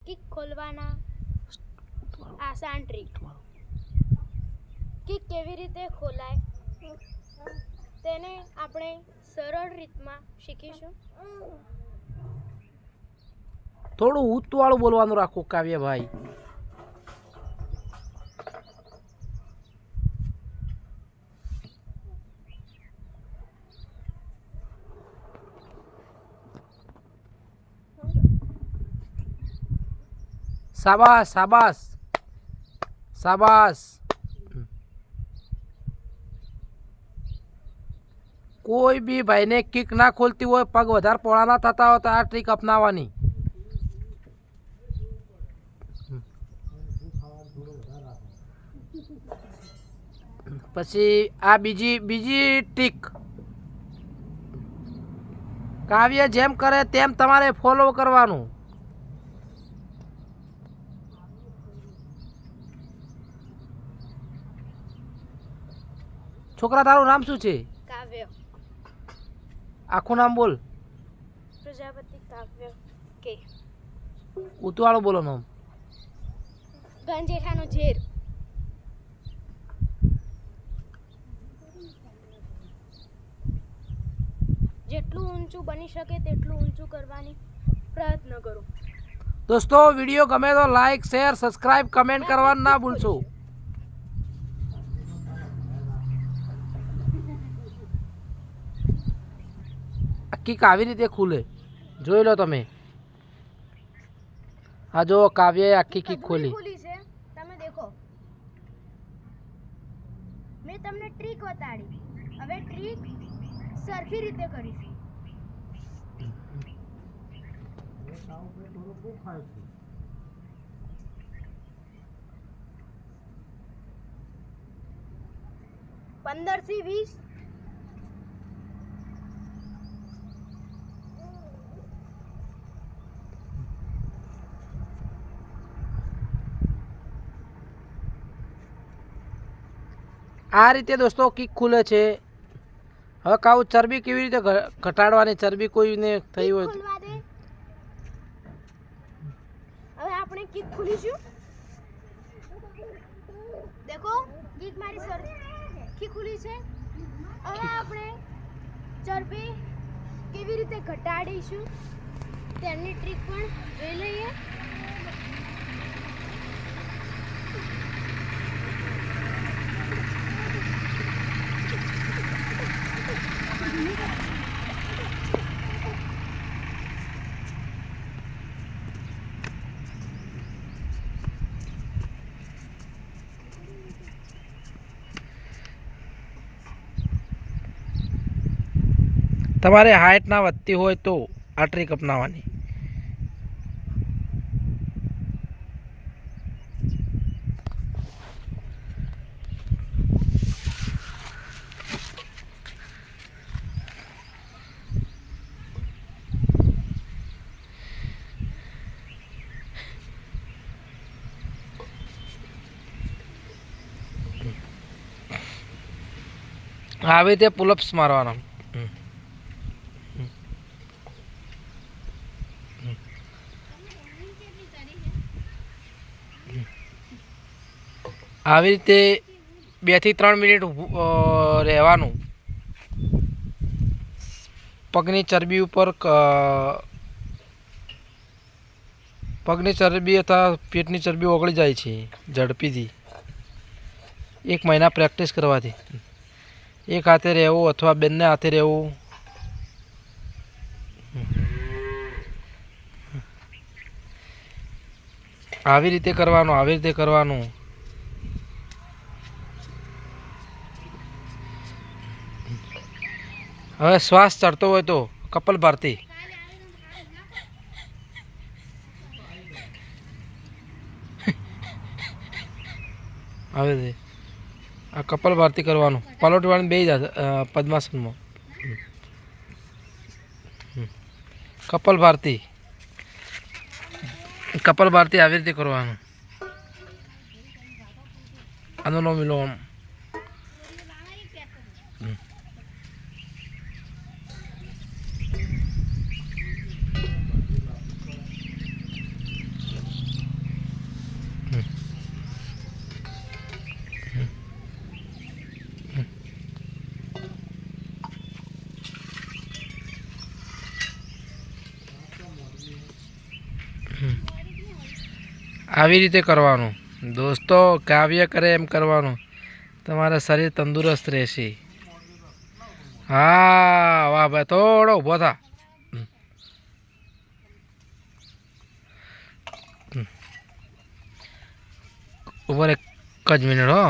Kick ખોલવાના આસાન trick. Kick કેવી રીતે ખોલાય તેને આપણે સરળ રીતમાં શીખીશું. થોડું ઊંચવાળું બોલવાનું રાખો કાવ્યભાઈ. શાબાશ શાબાશ શાબાશ. કોઈ બી ભાઈને કિક ના ખોલતી હોય, પગ વધારે પોળા ના થતા હોય તો આ ટ્રીક અપનાવવાની. પછી આ બીજી ટ્રીક. કાવ્ય જેમ કરે તેમ તમારે ફોલો કરવાનું. છોકરા તારું નામ શું છે? કાવ્ય. આખું નામ બોલ. પ્રજાપતિ કાવ્ય કે. ઉતવાળું બોલો નામ. ગંજેઠાનો ઝેર. જેટલું ઊંચું બની શકે તેટલું ઊંચું કરવાની પ્રયત્ન કરો. દોસ્તો વિડીયો ગમે તો લાઈક શેર સબસ્ક્રાઇબ કમેન્ટ કરવાનું ના ભૂલશો. કિક આવી રીતે ખુલે જોઈ લો તમે. આ જો કાવ્યએ આખી કિક ખોલી છે. તમે દેખો, મેં તમને ટ્રીક બતાડી. હવે ટ્રીક સરખી રીતે કરીશું. પંદર થી 20. આ રીતે દોસ્તો કિક ખુલે છે. હવે કાવું ચરબી કેવી રીતે ઘટાડવાની? ચરબી કોઈને થઈ હોય તો હવે આપણે કિક ખોલીશું. દેખો કિક મારી સરખી ખુલી છે. હવે આપણે ચરબી કેવી રીતે ઘટાડીશું તેની ટ્રીક પણ જોઈ લઈએ. તમારે હાઈટ ના વધતી હોય તો આ ટ્રીક અપનાવવાની. આવી રીતે પુલઅપ્સ મારવાના. આવી રીતે 2 થી 3 મિનિટ રહેવાનું. પગની ચરબી ઉપર પગની ચરબી અથવા પેટની ચરબી ઓગળી જાય છે ઝડપીથી. 1 મહિના પ્રેક્ટિસ કરવાથી. એક હાથે રહેવું અથવા બંને હાથે રહેવું. આવી રીતે કરવાનું, આવી રીતે કરવાનું. હવે શ્વાસ ચડતો હોય તો કપાલભાતી. હવે આ કપાલભાતી કરવાનું. પલોટવાળીને બેસી જા પદ્માસનમાં. કપાલભાતી આવી રીતે કરવાનું. અનુલોમ વિલોમ. આવી રીતે કરવાનું દોસ્તો, કાવ્ય કરે એમ કરવાનું, તમારા શરીર તંદુરસ્ત રહેશે. હા વાહ ભાઈ, થોડો ઊભો થા. ઉપર એક જ મિનિટ હો.